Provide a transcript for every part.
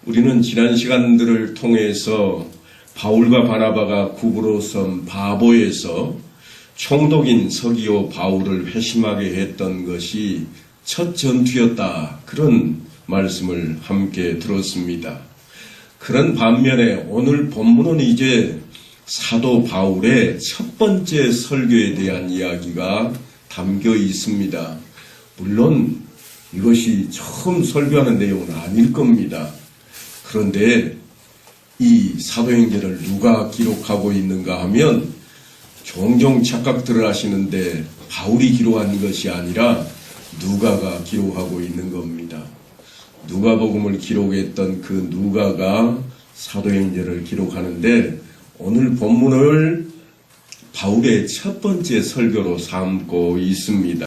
우리는 지난 시간들을 통해서 바울과 바나바가 구부로 섬 바보에서 총독인 서기오 바울을 회심하게 했던 것이 첫 전투였다. 그런 말씀을 함께 들었습니다. 그런 반면에 오늘 본문은 이제 사도 바울의 첫 번째 설교에 대한 이야기가 담겨 있습니다. 물론 이것이 처음 설교하는 내용은 아닐 겁니다. 그런데 이 사도행전을 누가 기록하고 있는가 하면 종종 착각들을 하시는데 바울이 기록한 것이 아니라 누가가 기록하고 있는 겁니다. 누가복음을 기록했던 그 누가가 사도행전을 기록하는데 오늘 본문을 바울의 첫 번째 설교로 삼고 있습니다.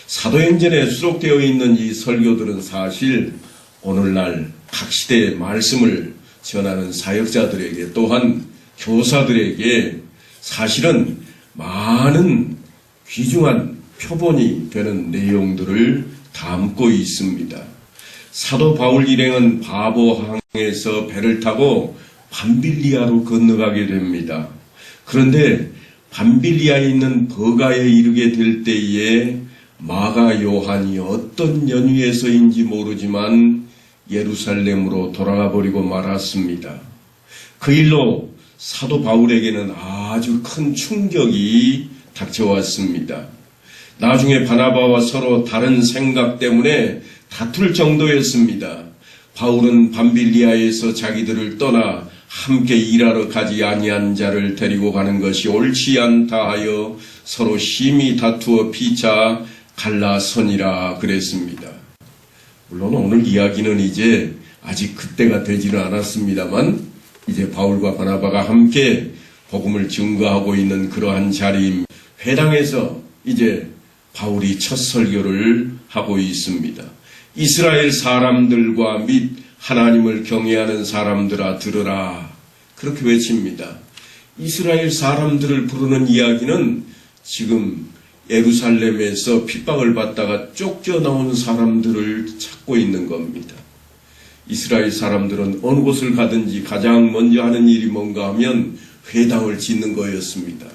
사도행전에 수록되어 있는 이 설교들은 사실 오늘날 각 시대의 말씀을 전하는 사역자들에게 또한 교사들에게 사실은 많은 귀중한 표본이 되는 내용들을 담고 있습니다. 사도 바울 일행은 바보항에서 배를 타고 밤빌리아로 건너가게 됩니다. 그런데 밤빌리아에 있는 버가에 이르게 될 때에 마가 요한이 어떤 연유에서인지 모르지만 예루살렘으로 돌아가 버리고 말았습니다. 그 일로 사도 바울에게는 아주 큰 충격이 닥쳐왔습니다. 나중에 바나바와 서로 다른 생각 때문에 다툴 정도였습니다. 바울은 밤빌리아에서 자기들을 떠나 함께 일하러 가지 아니한 자를 데리고 가는 것이 옳지 않다 하여 서로 심히 다투어 피차 갈라서니라 그랬습니다. 물론 오늘 이야기는 이제 아직 그때가 되지는 않았습니다만 이제 바울과 바나바가 함께 복음을 증거하고 있는 그러한 자리임 회당에서 이제 바울이 첫 설교를 하고 있습니다. 이스라엘 사람들과 및 하나님을 경외하는 사람들아 들으라 그렇게 외칩니다. 이스라엘 사람들을 부르는 이야기는 지금 예루살렘에서 핍박을 받다가 쫓겨나온 사람들을 찾고 있는 겁니다. 이스라엘 사람들은 어느 곳을 가든지 가장 먼저 하는 일이 뭔가 하면 회당을 짓는 거였습니다.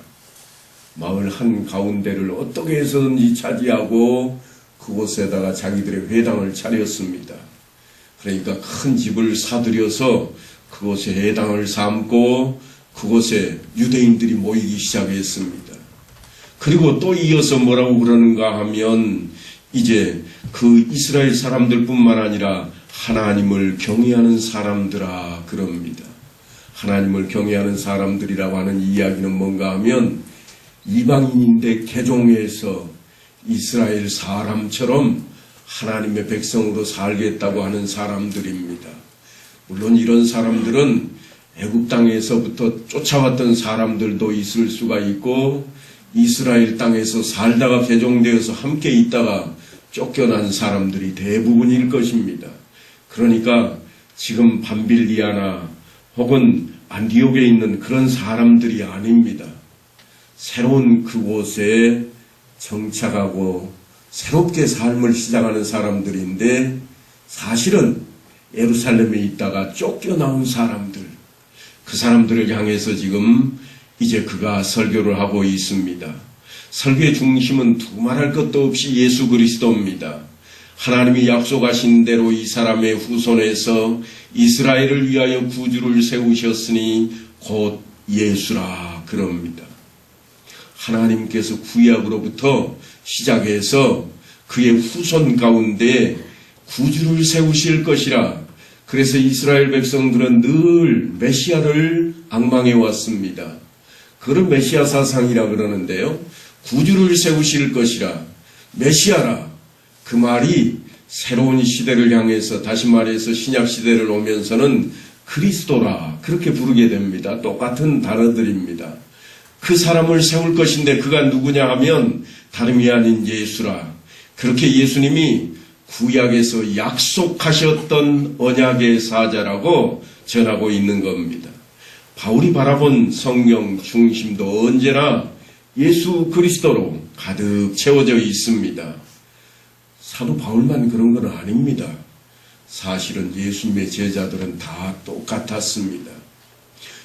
마을 한가운데를 어떻게 해서든지 차지하고 그곳에다가 자기들의 회당을 차렸습니다. 그러니까 큰 집을 사들여서 그곳에 회당을 삼고 그곳에 유대인들이 모이기 시작했습니다. 그리고 또 이어서 뭐라고 그러는가 하면 이제 그 이스라엘 사람들뿐만 아니라 하나님을 경외하는 사람들아 그럽니다. 하나님을 경외하는 사람들이라고 하는 이야기는 뭔가 하면 이방인인데 개종해서 이스라엘 사람처럼 하나님의 백성으로 살겠다고 하는 사람들입니다. 물론 이런 사람들은 애굽 땅에서부터 쫓아왔던 사람들도 있을 수가 있고 이스라엘 땅에서 살다가 개종되어서 함께 있다가 쫓겨난 사람들이 대부분일 것입니다. 그러니까 지금 밤빌리아나 혹은 안디옥에 있는 그런 사람들이 아닙니다. 새로운 그곳에 정착하고 새롭게 삶을 시작하는 사람들인데 사실은 예루살렘에 있다가 쫓겨나온 사람들, 그 사람들을 향해서 지금 이제 그가 설교를 하고 있습니다. 설교의 중심은 두말할 것도 없이 예수 그리스도입니다. 하나님이 약속하신 대로 이 사람의 후손에서 이스라엘을 위하여 구주를 세우셨으니 곧 예수라 그럽니다. 하나님께서 구약으로부터 시작해서 그의 후손 가운데 구주를 세우실 것이라. 그래서 이스라엘 백성들은 늘 메시아를 앙망해 왔습니다. 그런 메시아 사상이라 그러는데요. 구주를 세우실 것이라. 메시아라. 그 말이 새로운 시대를 향해서 다시 말해서 신약 시대를 오면서는 그리스도라 그렇게 부르게 됩니다. 똑같은 단어들입니다. 그 사람을 세울 것인데 그가 누구냐 하면 다름이 아닌 예수라. 그렇게 예수님이 구약에서 약속하셨던 언약의 사자라고 전하고 있는 겁니다. 바울이 바라본 성령 중심도 언제나 예수 그리스도로 가득 채워져 있습니다. 사도 바울만 그런 건 아닙니다. 사실은 예수님의 제자들은 다 똑같았습니다.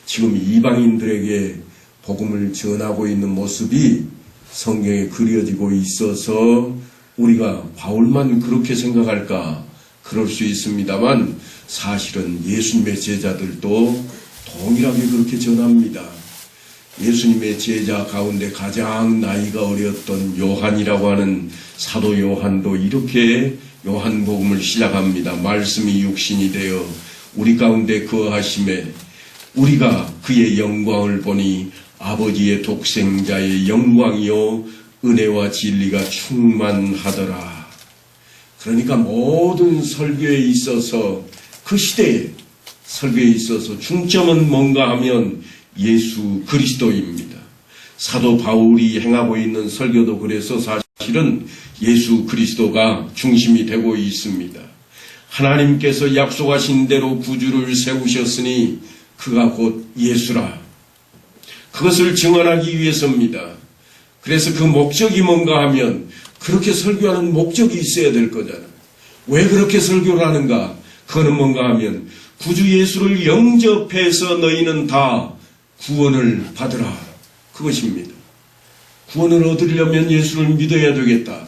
지금 이방인들에게 복음을 전하고 있는 모습이 성경에 그려지고 있어서 우리가 바울만 그렇게 생각할까? 그럴 수 있습니다만 사실은 예수님의 제자들도 동일하게 그렇게 전합니다. 예수님의 제자 가운데 가장 나이가 어렸던 요한이라고 하는 사도 요한도 이렇게 요한복음을 시작합니다. 말씀이 육신이 되어 우리 가운데 거하심에 우리가 그의 영광을 보니 아버지의 독생자의 영광이요 은혜와 진리가 충만하더라. 그러니까 모든 설교에 있어서 그 시대에 설교에 있어서 중점은 뭔가 하면 예수 그리스도입니다. 사도 바울이 행하고 있는 설교도 그래서 사실은 예수 그리스도가 중심이 되고 있습니다. 하나님께서 약속하신 대로 구주를 세우셨으니 그가 곧 예수라. 그것을 증언하기 위해서입니다. 그래서 그 목적이 뭔가 하면 그렇게 설교하는 목적이 있어야 될 거잖아요. 왜 그렇게 설교를 하는가? 그거는 뭔가 하면 구주 예수를 영접해서 너희는 다 구원을 받으라. 그것입니다. 구원을 얻으려면 예수를 믿어야 되겠다.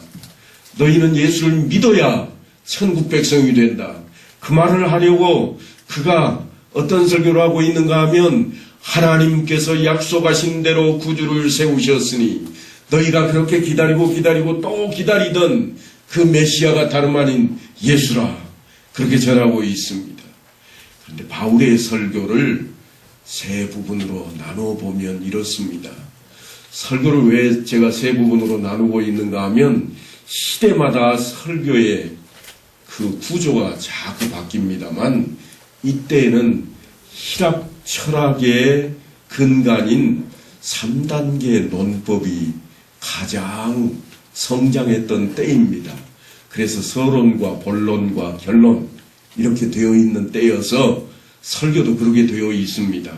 너희는 예수를 믿어야 천국 백성이 된다. 그 말을 하려고 그가 어떤 설교를 하고 있는가 하면 하나님께서 약속하신 대로 구주를 세우셨으니 너희가 그렇게 기다리고 또 기다리던 그 메시아가 다름 아닌 예수라. 그렇게 전하고 있습니다. 그런데 바울의 설교를 세 부분으로 나눠보면 이렇습니다. 설교를 왜 제가 세 부분으로 나누고 있는가 하면 시대마다 설교의 그 구조가 자꾸 바뀝니다만 이때에는 희락 철학의 근간인 3단계 논법이 가장 성장했던 때입니다. 그래서 서론과 본론과 결론 이렇게 되어 있는 때여서 설교도 그렇게 되어 있습니다.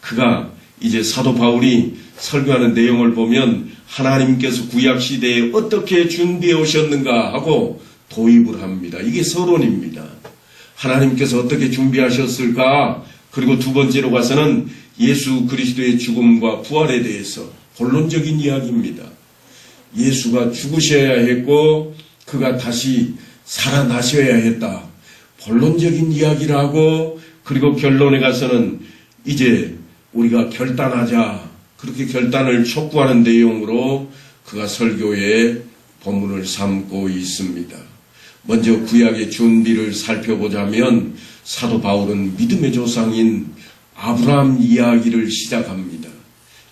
그가 이제 사도 바울이 설교하는 내용을 보면 하나님께서 구약시대에 어떻게 준비해 오셨는가 하고 도입을 합니다. 이게 서론입니다. 하나님께서 어떻게 준비하셨을까? 그리고 두 번째로 가서는 예수 그리스도의 죽음과 부활에 대해서 본론적인 이야기입니다. 예수가 죽으셔야 했고 그가 다시 살아나셔야 했다. 본론적인 이야기를 하고 그리고 결론에 가서는 이제 우리가 결단하자. 그렇게 결단을 촉구하는 내용으로 그가 설교의 본문을 삼고 있습니다. 먼저 구약의 준비를 살펴보자면 사도 바울은 믿음의 조상인 아브라함 이야기를 시작합니다.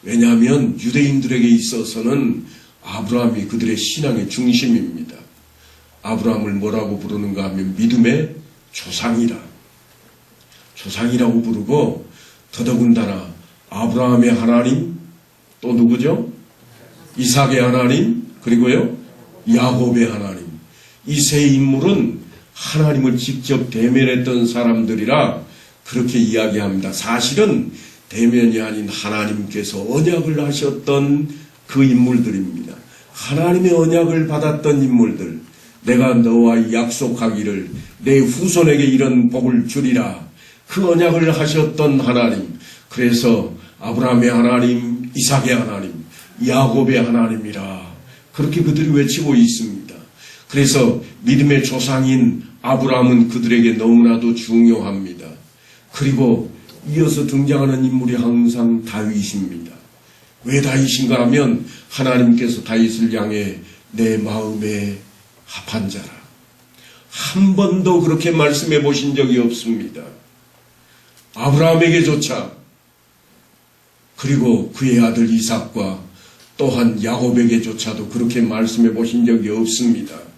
왜냐하면 유대인들에게 있어서는 아브라함이 그들의 신앙의 중심입니다. 아브라함을 뭐라고 부르는가 하면 믿음의 조상이라. 조상이라고 부르고 더더군다나 아브라함의 하나님 또 누구죠? 이삭의 하나님 그리고요 야곱의 하나님 이 세 인물은 하나님을 직접 대면했던 사람들이라 그렇게 이야기합니다. 사실은 대면이 아닌 하나님께서 언약을 하셨던 그 인물들입니다. 하나님의 언약을 받았던 인물들. 내가 너와 약속하기를 내 후손에게 이런 복을 주리라. 그 언약을 하셨던 하나님. 그래서 아브라함의 하나님, 이삭의 하나님, 야곱의 하나님이라. 그렇게 그들이 외치고 있습니다. 그래서 믿음의 조상인 아브라함은 그들에게 너무나도 중요합니다. 그리고 이어서 등장하는 인물이 항상 다윗입니다. 왜 다윗인가 하면 하나님께서 다윗을 향해 내 마음에 합한 자라. 한 번도 그렇게 말씀해 보신 적이 없습니다. 아브라함에게조차 그리고 그의 아들 이삭과 또한 야곱에게조차도 그렇게 말씀해 보신 적이 없습니다.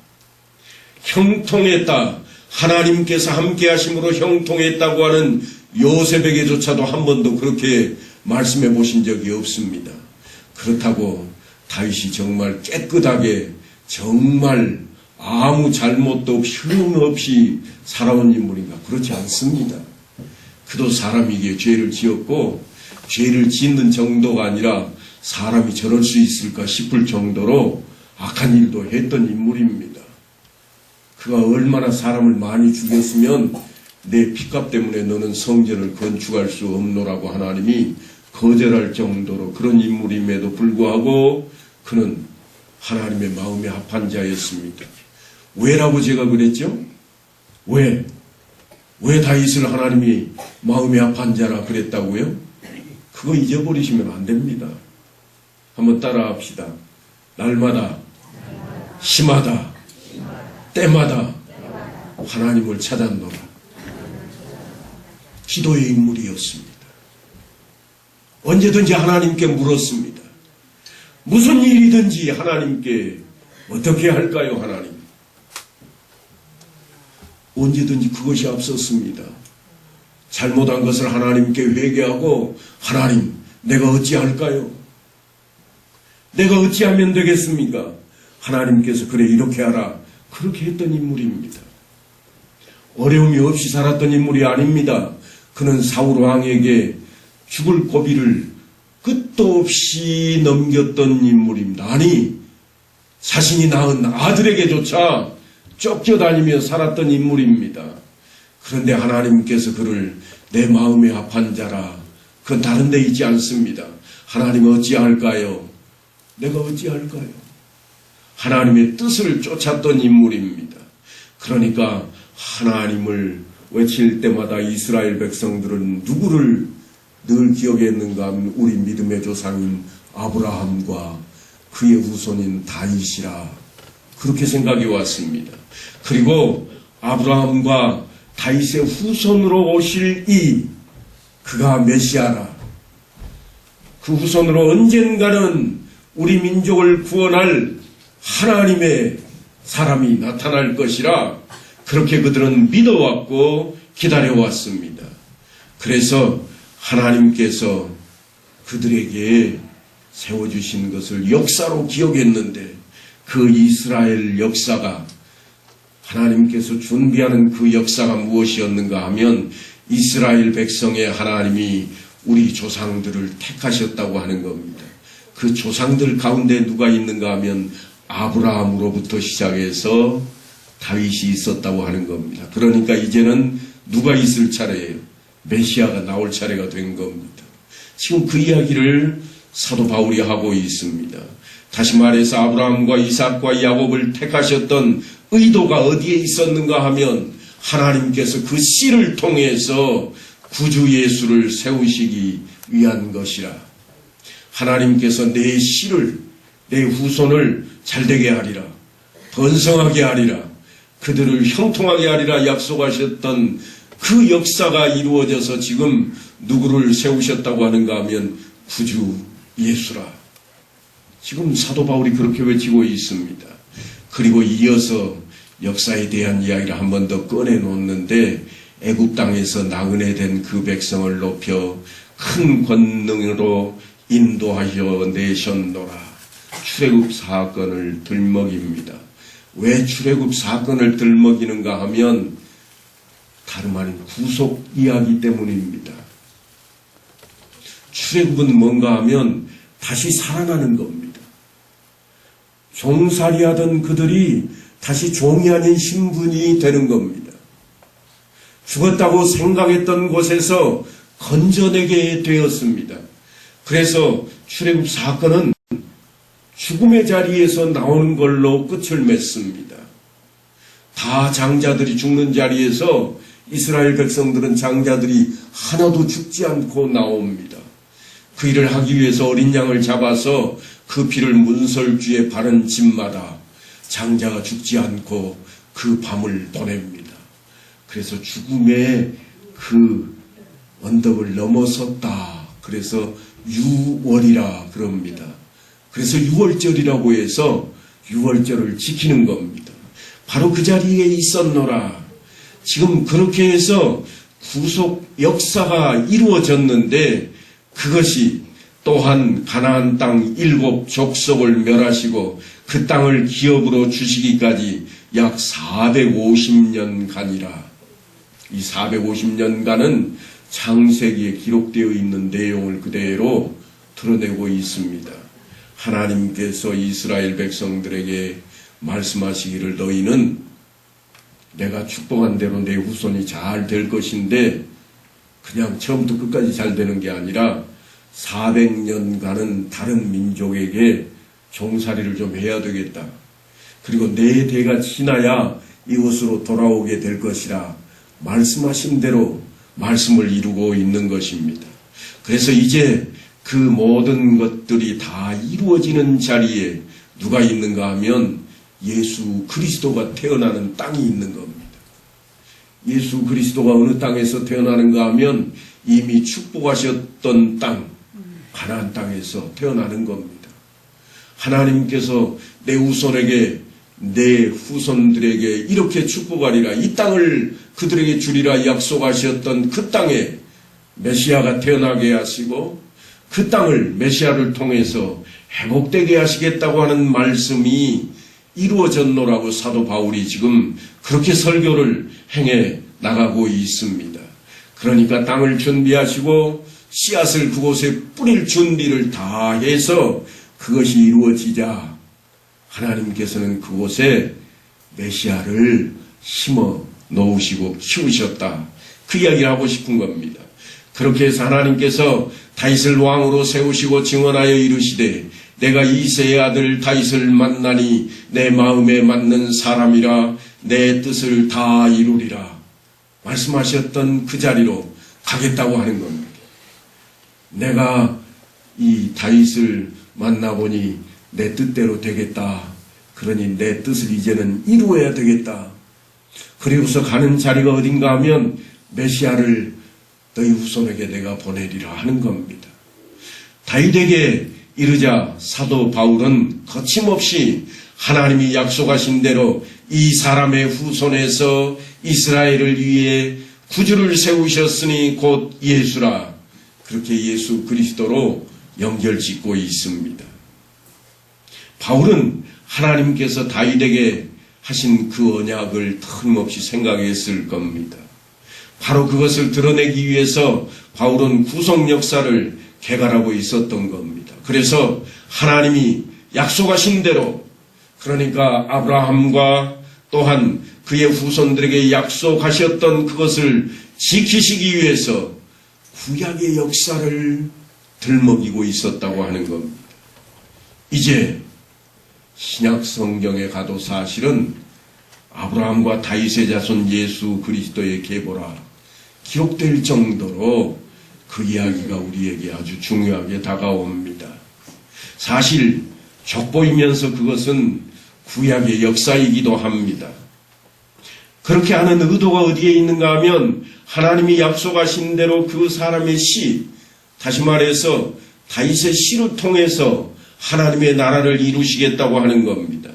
형통했다. 하나님께서 함께 하심으로 형통했다고 하는 요셉에게조차도 한 번도 그렇게 말씀해 보신 적이 없습니다. 그렇다고 다윗이 정말 깨끗하게 정말 아무 잘못도 없이 흠 없이 살아온 인물인가? 그렇지 않습니다. 그도 사람이기에 죄를 지었고 죄를 짓는 정도가 아니라 사람이 저럴 수 있을까 싶을 정도로 악한 일도 했던 인물입니다. 그가 얼마나 사람을 많이 죽였으면 내 피값 때문에 너는 성전을 건축할 수 없노라고 하나님이 거절할 정도로 그런 인물임에도 불구하고 그는 하나님의 마음에 합한 자였습니다. 왜라고 제가 그랬죠? 왜 다윗을 하나님이 마음에 합한 자라 그랬다고요? 그거 잊어버리시면 안 됩니다. 한번 따라 합시다. 날마다, 시마다, 때마다 하나님을 찾았노라. 기도의 인물이었습니다. 언제든지 하나님께 물었습니다. 무슨 일이든지 하나님께 어떻게 할까요, 하나님? 언제든지 그것이 앞섰습니다. 잘못한 것을 하나님께 회개하고 하나님, 내가 어찌할까요? 내가 어찌하면 되겠습니까? 하나님께서 그래 이렇게 하라. 그렇게 했던 인물입니다. 어려움이 없이 살았던 인물이 아닙니다. 그는 사울 왕에게 죽을 고비를 끝도 없이 넘겼던 인물입니다. 아니, 자신이 낳은 아들에게조차 쫓겨다니며 살았던 인물입니다. 그런데 하나님께서 그를 내 마음에 합한 자라. 그건 다른 데 있지 않습니다. 하나님 어찌할까요? 내가 어찌할까요? 하나님의 뜻을 쫓았던 인물입니다. 그러니까 하나님을 외칠 때마다 이스라엘 백성들은 누구를 늘 기억했는가 하면 우리 믿음의 조상인 아브라함과 그의 후손인 다윗이라 그렇게 생각이 왔습니다. 그리고 아브라함과 다윗의 후손으로 오실 그가 메시아라. 그 후손으로 언젠가는 우리 민족을 구원할 하나님의 사람이 나타날 것이라 그렇게 그들은 믿어왔고 기다려왔습니다. 그래서 하나님께서 그들에게 세워주신 것을 역사로 기억했는데 그 이스라엘 역사가 하나님께서 준비하는 그 역사가 무엇이었는가 하면 이스라엘 백성의 하나님이 우리 조상들을 택하셨다고 하는 겁니다. 그 조상들 가운데 누가 있는가 하면 아브라함으로부터 시작해서 다윗이 있었다고 하는 겁니다. 그러니까 이제는 누가 있을 차례예요? 메시아가 나올 차례가 된 겁니다. 지금 그 이야기를 사도 바울이 하고 있습니다. 다시 말해서 아브라함과 이삭과 야곱을 택하셨던 의도가 어디에 있었는가 하면 하나님께서 그 씨를 통해서 구주 예수를 세우시기 위한 것이라. 하나님께서 내 씨를, 내 후손을 잘되게 하리라, 번성하게 하리라, 그들을 형통하게 하리라 약속하셨던 그 역사가 이루어져서 지금 누구를 세우셨다고 하는가 하면 구주 예수라. 지금 사도 바울이 그렇게 외치고 있습니다. 그리고 이어서 역사에 대한 이야기를 한 번 더 꺼내놓는데 애굽 땅에서 나그네 된 그 백성을 높여 큰 권능으로 인도하여 내셨노라. 출애굽 사건을 들먹입니다. 왜 출애굽 사건을 들먹이는가 하면 다름 아닌 구속 이야기 때문입니다. 출애굽은 뭔가 하면 다시 살아나는 겁니다. 종살이하던 그들이 다시 종이 아닌 신분이 되는 겁니다. 죽었다고 생각했던 곳에서 건져내게 되었습니다. 그래서 출애굽 사건은 죽음의 자리에서 나오는 걸로 끝을 맺습니다. 다 장자들이 죽는 자리에서 이스라엘 백성들은 장자들이 하나도 죽지 않고 나옵니다. 그 일을 하기 위해서 어린 양을 잡아서 그 피를 문설주에 바른 집마다 장자가 죽지 않고 그 밤을 보냅니다. 그래서 죽음의 그 언덕을 넘어섰다. 그래서 유월이라 그럽니다. 그래서 유월절이라고 해서 유월절을 지키는 겁니다. 바로 그 자리에 있었노라. 지금 그렇게 해서 구속 역사가 이루어졌는데 그것이 또한 가나안 땅 7 족속을 멸하시고 그 땅을 기업으로 주시기까지 약 450년간이라. 이 450년간은 창세기에 기록되어 있는 내용을 그대로 드러내고 있습니다. 하나님께서 이스라엘 백성들에게 말씀하시기를 너희는 내가 축복한 대로 내 후손이 잘 될 것인데 그냥 처음부터 끝까지 잘 되는 게 아니라 400년간은 다른 민족에게 종살이를 좀 해야 되겠다. 그리고 내 대가 지나야 이곳으로 돌아오게 될 것이라 말씀하신 대로 말씀을 이루고 있는 것입니다. 그래서 이제 그 모든 것들이 다 이루어지는 자리에 누가 있는가 하면 예수 그리스도가 태어나는 땅이 있는 겁니다. 예수 그리스도가 어느 땅에서 태어나는가 하면 이미 축복하셨던 땅, 가나안 땅에서 태어나는 겁니다. 하나님께서 내 후손에게, 내 후손들에게 이렇게 축복하리라, 이 땅을 그들에게 주리라 약속하셨던 그 땅에 메시아가 태어나게 하시고 그 땅을 메시아를 통해서 회복되게 하시겠다고 하는 말씀이 이루어졌노라고 사도 바울이 지금 그렇게 설교를 행해 나가고 있습니다. 그러니까 땅을 준비하시고 씨앗을 그곳에 뿌릴 준비를 다 해서 그것이 이루어지자 하나님께서는 그곳에 메시아를 심어 놓으시고 키우셨다. 그 이야기를 하고 싶은 겁니다. 그렇게 해서 하나님께서 다윗을 왕으로 세우시고 증언하여 이르시되 내가 이새의 아들 다윗을 만나니 내 마음에 맞는 사람이라 내 뜻을 다 이루리라 말씀하셨던 그 자리로 가겠다고 하는 겁니다. 내가 이 다윗을 만나보니 내 뜻대로 되겠다. 그러니 내 뜻을 이제는 이루어야 되겠다. 그리고서 가는 자리가 어딘가 하면 메시아를 너희 후손에게 내가 보내리라 하는 겁니다. 다윗에게 이르자 사도 바울은 거침없이 하나님이 약속하신 대로 이 사람의 후손에서 이스라엘을 위해 구주를 세우셨으니 곧 예수라, 그렇게 예수 그리스도로 연결짓고 있습니다. 바울은 하나님께서 다윗에게 하신 그 언약을 틀림없이 생각했을 겁니다. 바로 그것을 드러내기 위해서 바울은 구속 역사를 개발하고 있었던 겁니다. 그래서 하나님이 약속하신 대로, 그러니까 아브라함과 또한 그의 후손들에게 약속하셨던 그것을 지키시기 위해서 구약의 역사를 들먹이고 있었다고 하는 겁니다. 이제 신약 성경에 가도 사실은 아브라함과 다윗의 자손 예수 그리스도의 계보라 기록될 정도로 그 이야기가 우리에게 아주 중요하게 다가옵니다. 사실 족보이면서 그것은 구약의 역사이기도 합니다. 그렇게 하는 의도가 어디에 있는가 하면 하나님이 약속하신 대로 그 사람의 씨, 다시 말해서 다윗의 씨를 통해서 하나님의 나라를 이루시겠다고 하는 겁니다.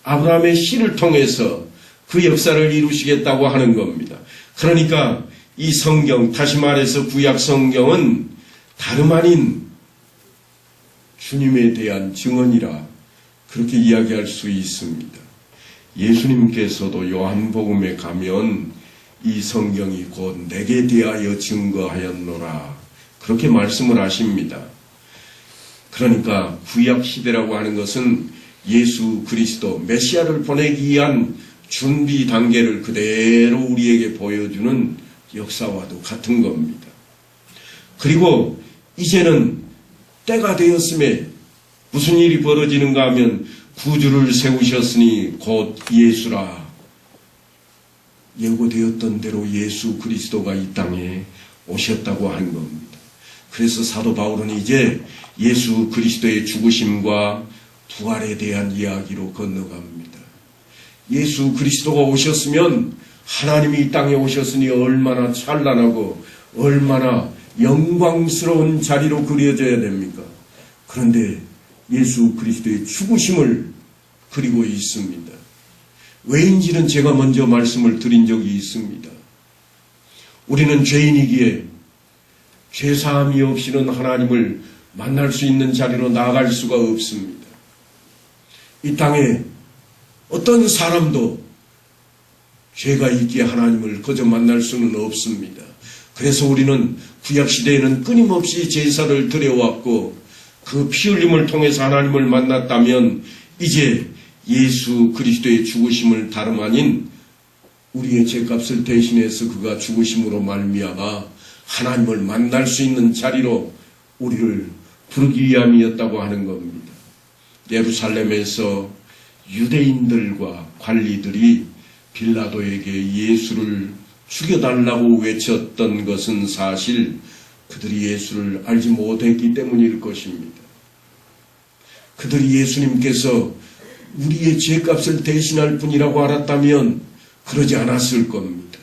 아브라함의 씨를 통해서 그 역사를 이루시겠다고 하는 겁니다. 그러니까 이 성경, 다시 말해서 구약 성경은 다름 아닌 주님에 대한 증언이라 그렇게 이야기할 수 있습니다. 예수님께서도 요한복음에 가면 이 성경이 곧 내게 대하여 증거하였노라 그렇게 말씀을 하십니다. 그러니까 구약 시대라고 하는 것은 예수 그리스도 메시아를 보내기 위한 준비 단계를 그대로 우리에게 보여주는 역사와도 같은 겁니다. 그리고 이제는 때가 되었음에 무슨 일이 벌어지는가 하면 구주를 세우셨으니 곧 예수라. 예고되었던 대로 예수 그리스도가 이 땅에 오셨다고 하는 겁니다. 그래서 사도 바울은 이제 예수 그리스도의 죽으심과 부활에 대한 이야기로 건너갑니다. 예수 그리스도가 오셨으면 하나님이 이 땅에 오셨으니 얼마나 찬란하고 얼마나 영광스러운 자리로 그려져야 됩니까? 그런데 예수 그리스도의 죽으심을 그리고 있습니다. 왜인지는 제가 먼저 말씀을 드린 적이 있습니다. 우리는 죄인이기에 죄사함이 없이는 하나님을 만날 수 있는 자리로 나아갈 수가 없습니다. 이 땅에 어떤 사람도 죄가 있기에 하나님을 그저 만날 수는 없습니다. 그래서 우리는 구약시대에는 끊임없이 제사를 드려왔고 그 피 흘림을 통해서 하나님을 만났다면 이제 예수 그리스도의 죽으심을 다름 아닌 우리의 죄값을 대신해서 그가 죽으심으로 말미암아 하나님을 만날 수 있는 자리로 우리를 부르기 위함이었다고 하는 겁니다. 예루살렘에서 유대인들과 관리들이 빌라도에게 예수를 죽여달라고 외쳤던 것은 사실 그들이 예수를 알지 못했기 때문일 것입니다. 그들이 예수님께서 우리의 죄값을 대신할 분이라고 알았다면 그러지 않았을 겁니다.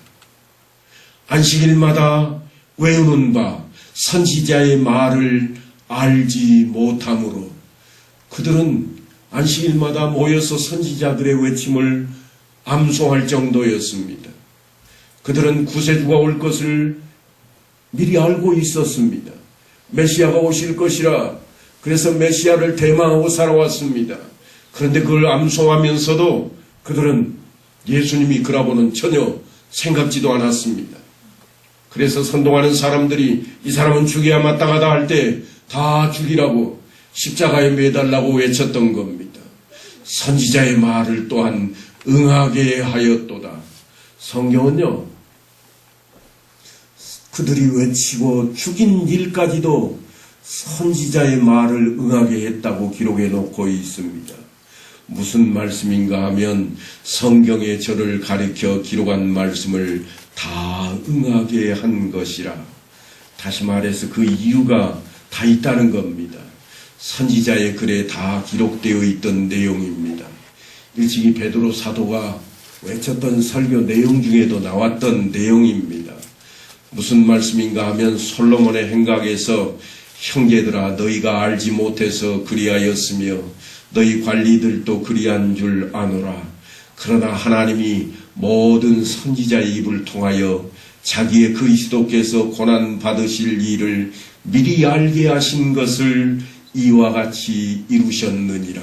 안식일마다 외우는 바 선지자의 말을 알지 못함으로 그들은 안식일마다 모여서 선지자들의 외침을 암송할 정도였습니다. 그들은 구세주가 올 것을 미리 알고 있었습니다. 메시아가 오실 것이라 그래서 메시아를 대망하고 살아왔습니다. 그런데 그걸 암송하면서도 그들은 예수님이 그라고는 전혀 생각지도 않았습니다. 그래서 선동하는 사람들이 이 사람은 죽여야 마땅하다 할 때 다 죽이라고 십자가에 매달라고 외쳤던 겁니다. 선지자의 말을 또한 응하게 하였도다. 성경은요, 그들이 외치고 죽인 일까지도 선지자의 말을 응하게 했다고 기록해 놓고 있습니다. 무슨 말씀인가 하면 성경의 저를 가리켜 기록한 말씀을 다 응하게 한 것이라. 다시 말해서 그 이유가 다 있다는 겁니다. 선지자의 글에 다 기록되어 있던 내용입니다. 일찍이 베드로 사도가 외쳤던 설교 내용 중에도 나왔던 내용입니다. 무슨 말씀인가 하면 솔로몬의 행각에서 형제들아 너희가 알지 못해서 그리하였으며 너희 관리들도 그리한 줄 아노라. 그러나 하나님이 모든 선지자의 입을 통하여 자기의 그리스도께서 고난 받으실 일을 미리 알게 하신 것을 이와 같이 이루셨느니라.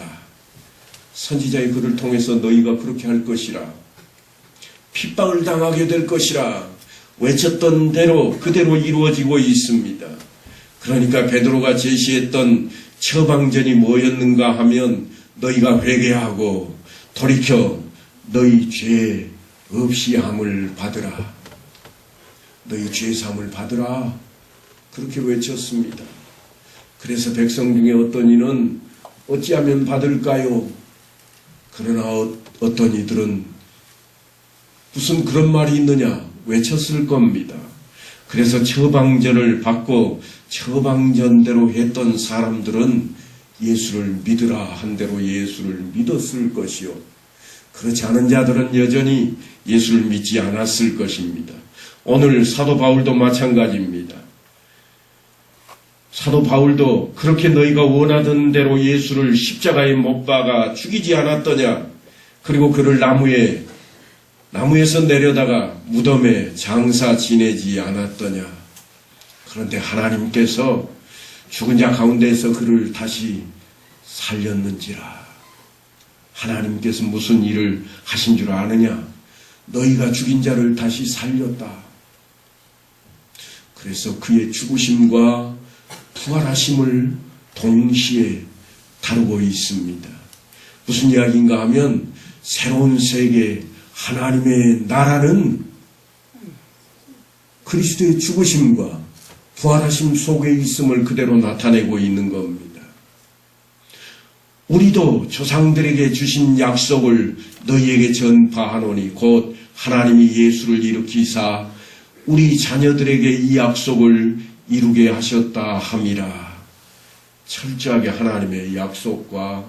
선지자의 글을 통해서 너희가 그렇게 할 것이라. 핍박을 당하게 될 것이라. 외쳤던 대로 그대로 이루어지고 있습니다. 그러니까 베드로가 제시했던 처방전이 뭐였는가 하면 너희가 회개하고 돌이켜 너희 죄 없이 함을 받으라. 너희 죄 사함을 받으라. 그렇게 외쳤습니다. 그래서 백성 중에 어떤 이는 어찌하면 받을까요? 그러나 어떤 이들은 무슨 그런 말이 있느냐 외쳤을 겁니다. 그래서 처방전을 받고 처방전대로 했던 사람들은 예수를 믿으라 한 대로 예수를 믿었을 것이요. 그렇지 않은 자들은 여전히 예수를 믿지 않았을 것입니다. 오늘 사도 바울도 마찬가지입니다. 사도 바울도 그렇게 너희가 원하던 대로 예수를 십자가에 못 박아 죽이지 않았더냐. 그리고 그를 나무에서 내려다가 무덤에 장사 지내지 않았더냐. 그런데 하나님께서 죽은 자 가운데에서 그를 다시 살렸는지라. 하나님께서 무슨 일을 하신 줄 아느냐. 너희가 죽인 자를 다시 살렸다. 그래서 그의 죽으심과 부활하심을 동시에 다루고 있습니다. 무슨 이야기인가 하면 새로운 세계 하나님의 나라는 그리스도의 죽으심과 부활하심 속에 있음을 그대로 나타내고 있는 겁니다. 우리도 조상들에게 주신 약속을 너희에게 전파하노니 곧 하나님이 예수를 일으키사 우리 자녀들에게 이 약속을 이루게 하셨다 함이라. 철저하게 하나님의 약속과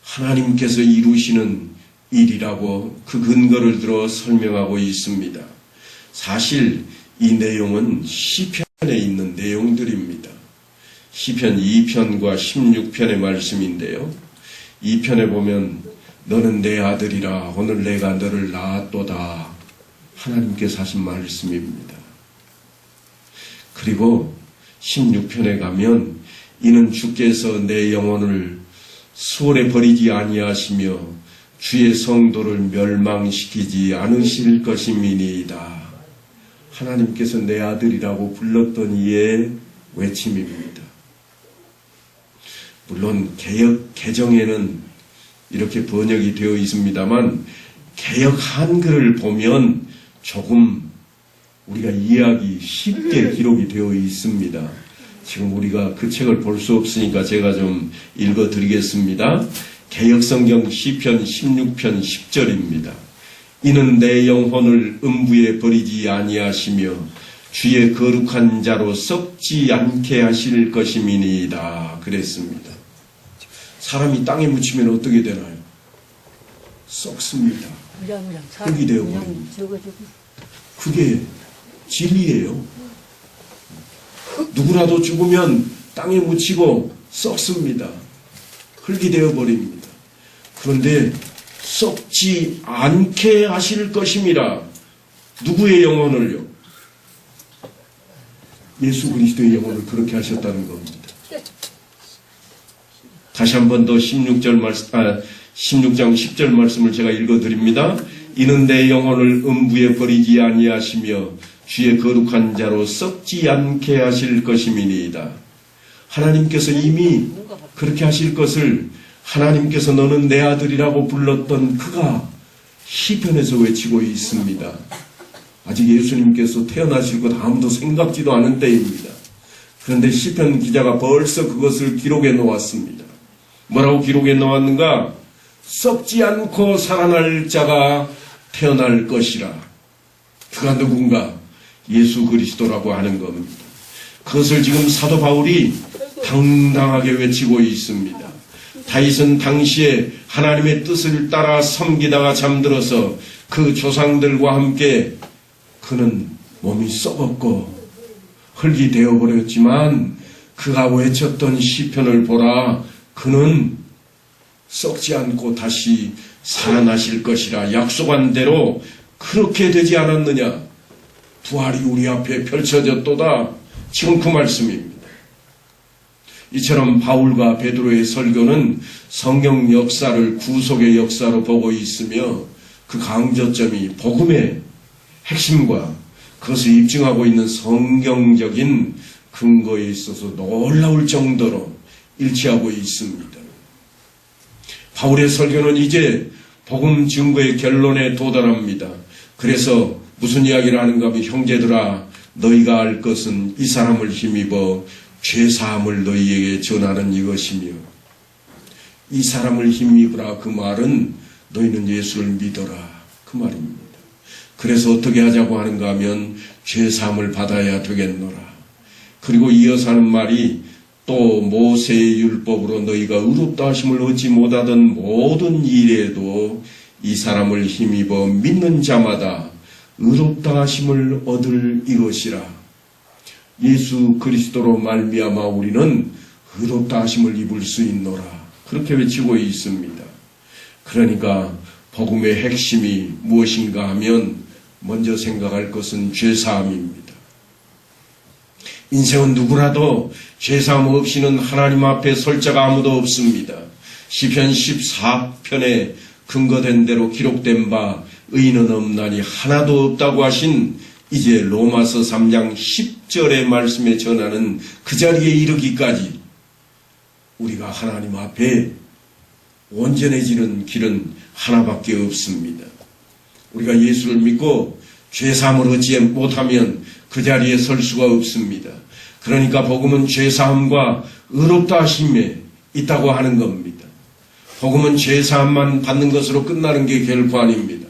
하나님께서 이루시는 일이라고 그 근거를 들어 설명하고 있습니다. 사실 이 내용은 시편에 있는 내용들입니다. 시편 2편과 16편의 말씀인데요. 2편에 보면 너는 내 아들이라 오늘 내가 너를 낳았도다. 하나님께서 하신 말씀입니다. 그리고 16편에 가면 이는 주께서 내 영혼을 수월에 버리지 아니하시며 주의 성도를 멸망시키지 않으실 것임이니이다. 하나님께서 내 아들이라고 불렀던 이의 외침입니다. 물론 개역 개정에는 이렇게 번역이 되어 있습니다만 개역 한글을 보면 조금 우리가 이해하기 쉽게 기록이 되어 있습니다. 지금 우리가 그 책을 볼 수 없으니까 제가 좀 읽어드리겠습니다. 개역성경 시편 16편 10절입니다. 이는 내 영혼을 음부에 버리지 아니하시며 주의 거룩한 자로 썩지 않게 하실 것임이니이다. 그랬습니다. 사람이 땅에 묻히면 어떻게 되나요? 썩습니다. 흙이 되어버립니다. 그게 진리예요. 누구라도 죽으면 땅에 묻히고 썩습니다. 흙이 되어버립니다. 그런데 썩지 않게 하실 것임이라. 누구의 영혼을요? 예수 그리스도의 영혼을 그렇게 하셨다는 겁니다. 다시 한 번 더 16장 10절 말씀을 제가 읽어드립니다. 이는 내 영혼을 음부에 버리지 아니하시며 주의 거룩한 자로 썩지 않게 하실 것임이니이다. 하나님께서 이미 그렇게 하실 것을 하나님께서 너는 내 아들이라고 불렀던 그가 시편에서 외치고 있습니다. 아직 예수님께서 태어나실 것 아무도 생각지도 않은 때입니다. 그런데 시편 기자가 벌써 그것을 기록해 놓았습니다. 뭐라고 기록해 놓았는가? 썩지 않고 살아날 자가 태어날 것이라. 그가 누군가? 예수 그리스도라고 하는 겁니다. 그것을 지금 사도 바울이 당당하게 외치고 있습니다. 다윗은 당시에 하나님의 뜻을 따라 섬기다가 잠들어서 그 조상들과 함께 그는 몸이 썩었고 흙이 되어버렸지만 그가 외쳤던 시편을 보라. 그는 썩지 않고 다시 살아나실 것이라 약속한 대로 그렇게 되지 않았느냐. 부활이 우리 앞에 펼쳐졌도다. 지금 그 말씀입니다. 이처럼 바울과 베드로의 설교는 성경 역사를 구속의 역사로 보고 있으며 그 강조점이 복음의 핵심과 그것을 입증하고 있는 성경적인 근거에 있어서 놀라울 정도로 일치하고 있습니다. 바울의 설교는 이제 복음 증거의 결론에 도달합니다. 그래서 무슨 이야기를 하는가 하면 형제들아 너희가 알 것은 이 사람을 힘입어 죄사함을 너희에게 전하는 이것이며 이 사람을 힘입으라 그 말은 너희는 예수를 믿어라 그 말입니다. 그래서 어떻게 하자고 하는가 하면 죄사함을 받아야 되겠노라. 그리고 이어서 하는 말이 또 모세의 율법으로 너희가 의롭다 하심을 얻지 못하던 모든 일에도 이 사람을 힘입어 믿는 자마다 의롭다 하심을 얻을 이것이라. 예수 그리스도로 말미암아 우리는 의롭다 하심을 입을 수 있노라. 그렇게 외치고 있습니다. 그러니까 복음의 핵심이 무엇인가 하면 먼저 생각할 것은 죄사함입니다. 인생은 누구라도 죄사함 없이는 하나님 앞에 설 자가 아무도 없습니다. 시편 14편에 근거된 대로 기록된 바 의인은 없나니 하나도 없다고 하신 이제 로마서 3장 10절의 말씀에 전하는 그 자리에 이르기까지 우리가 하나님 앞에 온전해지는 길은 하나밖에 없습니다. 우리가 예수를 믿고 죄사함을 얻지 못하면 그 자리에 설 수가 없습니다. 그러니까 복음은 죄사함과 의롭다 하심에 있다고 하는 겁니다. 복음은 죄사함만 받는 것으로 끝나는 게 결코 아닙니다.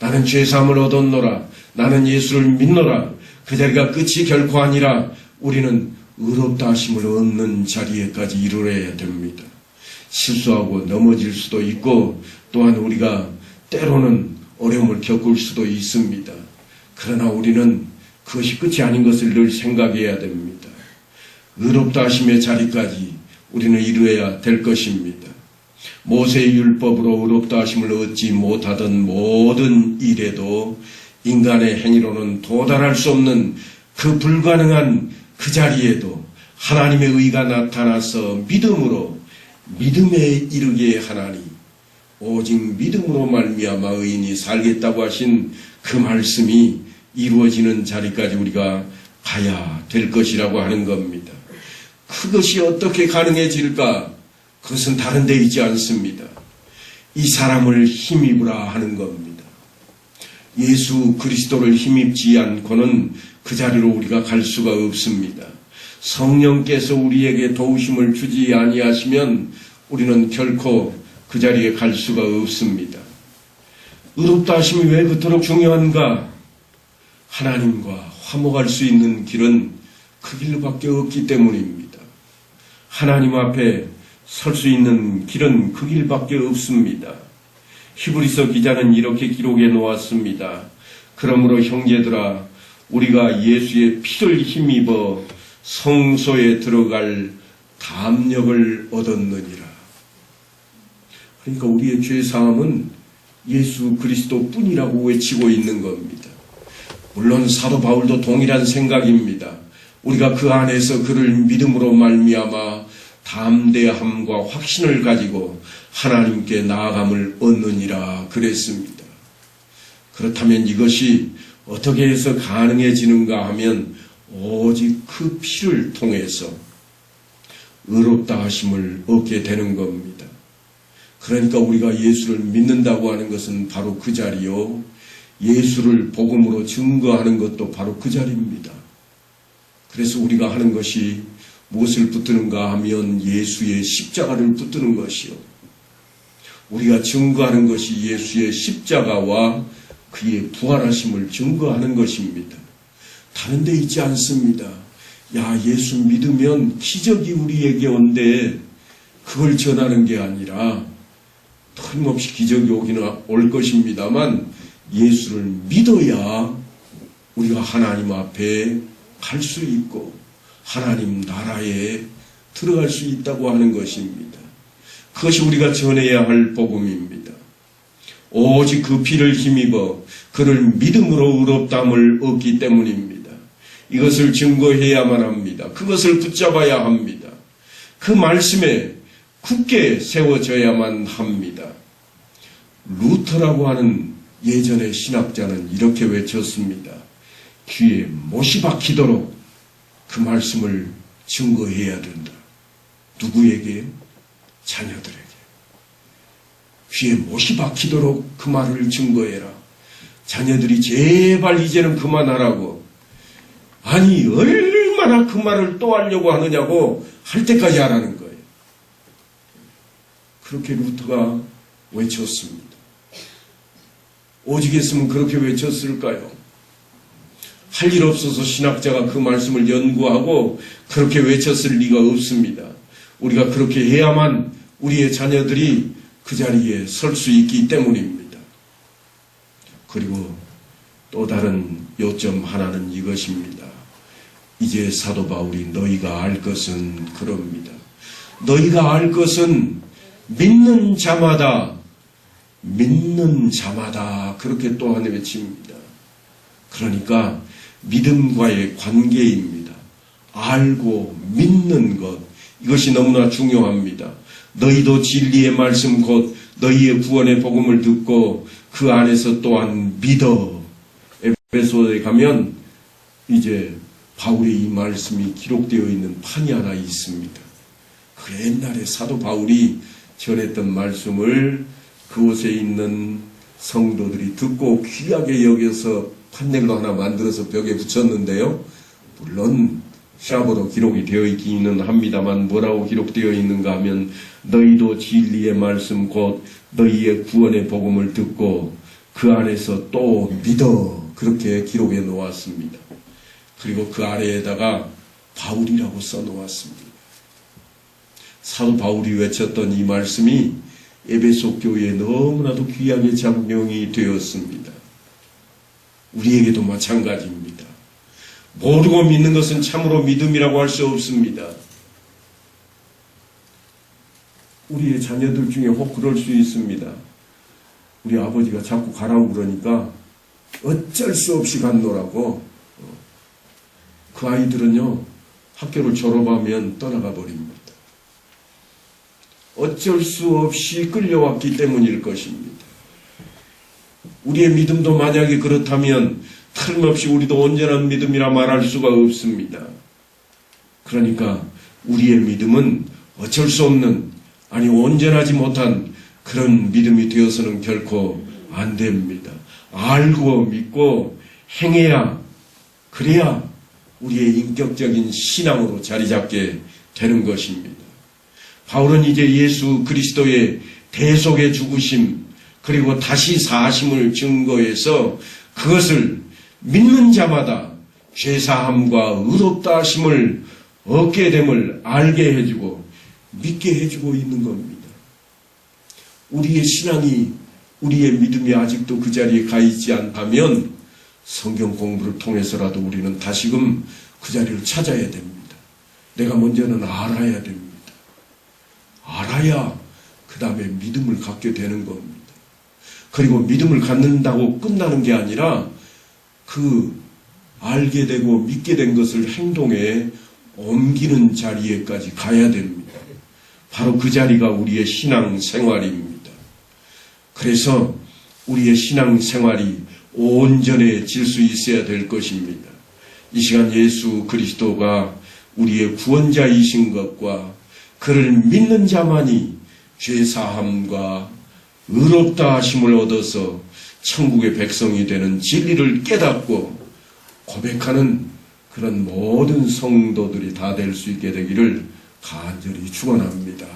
나는 죄사함을 얻었노라. 나는 예수를 믿노라. 그 자리가 끝이 결코 아니라 우리는 의롭다 하심을 얻는 자리에까지 이르러야 됩니다. 실수하고 넘어질 수도 있고 또한 우리가 때로는 어려움을 겪을 수도 있습니다. 그러나 우리는 그것이 끝이 아닌 것을 늘 생각해야 됩니다. 의롭다 하심의 자리까지 우리는 이루어야 될 것입니다. 모세의 율법으로 의롭다 하심을 얻지 못하던 모든 일에도 인간의 행위로는 도달할 수 없는 그 불가능한 그 자리에도 하나님의 의가 나타나서 믿음으로 믿음에 이르게 하나니 오직 믿음으로 말미암아 의인이 살겠다고 하신 그 말씀이 이루어지는 자리까지 우리가 가야 될 것이라고 하는 겁니다. 그것이 어떻게 가능해질까? 그것은 다른 데 있지 않습니다. 이 사람을 힘입으라 하는 겁니다. 예수 그리스도를 힘입지 않고는 그 자리로 우리가 갈 수가 없습니다. 성령께서 우리에게 도우심을 주지 아니하시면 우리는 결코 그 자리에 갈 수가 없습니다. 의롭다 하심이 왜 그토록 중요한가? 하나님과 화목할 수 있는 길은 그 길밖에 없기 때문입니다. 하나님 앞에 설 수 있는 길은 그 길밖에 없습니다. 히브리서 기자는 이렇게 기록해 놓았습니다. 그러므로 형제들아, 우리가 예수의 피를 힘입어 성소에 들어갈 담력을 얻었느니라. 그러니까 우리의 죄사함은 예수 그리스도 뿐이라고 외치고 있는 겁니다. 물론 사도 바울도 동일한 생각입니다. 우리가 그 안에서 그를 믿음으로 말미암아 담대함과 확신을 가지고 하나님께 나아감을 얻느니라 그랬습니다. 그렇다면 이것이 어떻게 해서 가능해지는가 하면 오직 그 피를 통해서 의롭다 하심을 얻게 되는 겁니다. 그러니까 우리가 예수를 믿는다고 하는 것은 바로 그 자리요, 예수를 복음으로 증거하는 것도 바로 그 자리입니다. 그래서 우리가 하는 것이 무엇을 붙드는가 하면 예수의 십자가를 붙드는 것이요, 우리가 증거하는 것이 예수의 십자가와 그의 부활하심을 증거하는 것입니다. 다른 데 있지 않습니다. 야, 예수 믿으면 기적이 우리에게 온대, 그걸 전하는 게 아니라 틀림없이 기적이 오기는 올 것입니다만 예수를 믿어야 우리가 하나님 앞에 갈 수 있고 하나님 나라에 들어갈 수 있다고 하는 것입니다. 그것이 우리가 전해야 할 복음입니다. 오직 그 피를 힘입어 그를 믿음으로 의롭다함을 얻기 때문입니다. 이것을 증거해야만 합니다. 그것을 붙잡아야 합니다. 그 말씀에 굳게 세워져야만 합니다. 루터라고 하는 예전의 신학자는 이렇게 외쳤습니다. 귀에 못이 박히도록 그 말씀을 증거해야 된다. 누구에게? 자녀들에게. 귀에 못이 박히도록 그 말을 증거해라. 자녀들이 제발 이제는 그만하라고. 아니, 얼마나 그 말을 또 하려고 하느냐고 할 때까지 하라는 거예요. 그렇게 루터가 외쳤습니다. 오직 했으면 그렇게 외쳤을까요? 할 일 없어서 신학자가 그 말씀을 연구하고 그렇게 외쳤을 리가 없습니다. 우리가 그렇게 해야만 우리의 자녀들이 그 자리에 설 수 있기 때문입니다. 그리고 또 다른 요점 하나는 이것입니다. 이제 사도 바울이 너희가 알 것은 그럽니다. 너희가 알 것은 믿는 자마다 그렇게 또한 외칩니다. 그러니까 믿음과의 관계입니다. 알고 믿는 것, 이것이 너무나 중요합니다. 너희도 진리의 말씀 곧 너희의 구원의 복음을 듣고 그 안에서 또한 믿어. 에베소에 가면 이제 바울의 이 말씀이 기록되어 있는 판이 하나 있습니다. 그 옛날에 사도 바울이 전했던 말씀을 그곳에 있는 성도들이 듣고 귀하게 여겨서 판넬로 하나 만들어서 벽에 붙였는데요. 물론 샤브로 기록이 되어 있기는 합니다만 뭐라고 기록되어 있는가 하면 너희도 진리의 말씀 곧 너희의 구원의 복음을 듣고 그 안에서 또 믿어, 그렇게 기록해 놓았습니다. 그리고 그 아래에다가 바울이라고 써놓았습니다. 사도 바울이 외쳤던 이 말씀이 에베소 교회에 너무나도 귀하게 작용이 되었습니다. 우리에게도 마찬가지입니다. 모르고 믿는 것은 참으로 믿음이라고 할 수 없습니다. 우리의 자녀들 중에 혹 그럴 수 있습니다. 우리 아버지가 자꾸 가라고 그러니까 어쩔 수 없이 갔노라고. 그 아이들은요, 학교를 졸업하면 떠나가 버립니다. 어쩔 수 없이 끌려왔기 때문일 것입니다. 우리의 믿음도 만약에 그렇다면 틀림없이 우리도 온전한 믿음이라 말할 수가 없습니다. 그러니까 우리의 믿음은 어쩔 수 없는, 아니 온전하지 못한 그런 믿음이 되어서는 결코 안 됩니다. 알고 믿고 행해야, 그래야 우리의 인격적인 신앙으로 자리 잡게 되는 것입니다. 바울은 이제 예수 그리스도의 대속의 죽으심 그리고 다시 사심을 증거해서 그것을 믿는 자마다 죄사함과 의롭다 하심을 얻게 됨을 알게 해주고 믿게 해주고 있는 겁니다. 우리의 신앙이, 우리의 믿음이 아직도 그 자리에 가 있지 않다면 성경 공부를 통해서라도 우리는 다시금 그 자리를 찾아야 됩니다. 내가 먼저는 알아야 됩니다. 알아야 그 다음에 믿음을 갖게 되는 겁니다. 그리고 믿음을 갖는다고 끝나는 게 아니라 그 알게 되고 믿게 된 것을 행동에 옮기는 자리에까지 가야 됩니다. 바로 그 자리가 우리의 신앙 생활입니다. 그래서 우리의 신앙 생활이 온전해질 수 있어야 될 것입니다. 이 시간 예수 그리스도가 우리의 구원자이신 것과 그를 믿는 자만이 죄사함과 의롭다 하심을 얻어서 천국의 백성이 되는 진리를 깨닫고 고백하는 그런 모든 성도들이 다 될 수 있게 되기를 간절히 축원합니다.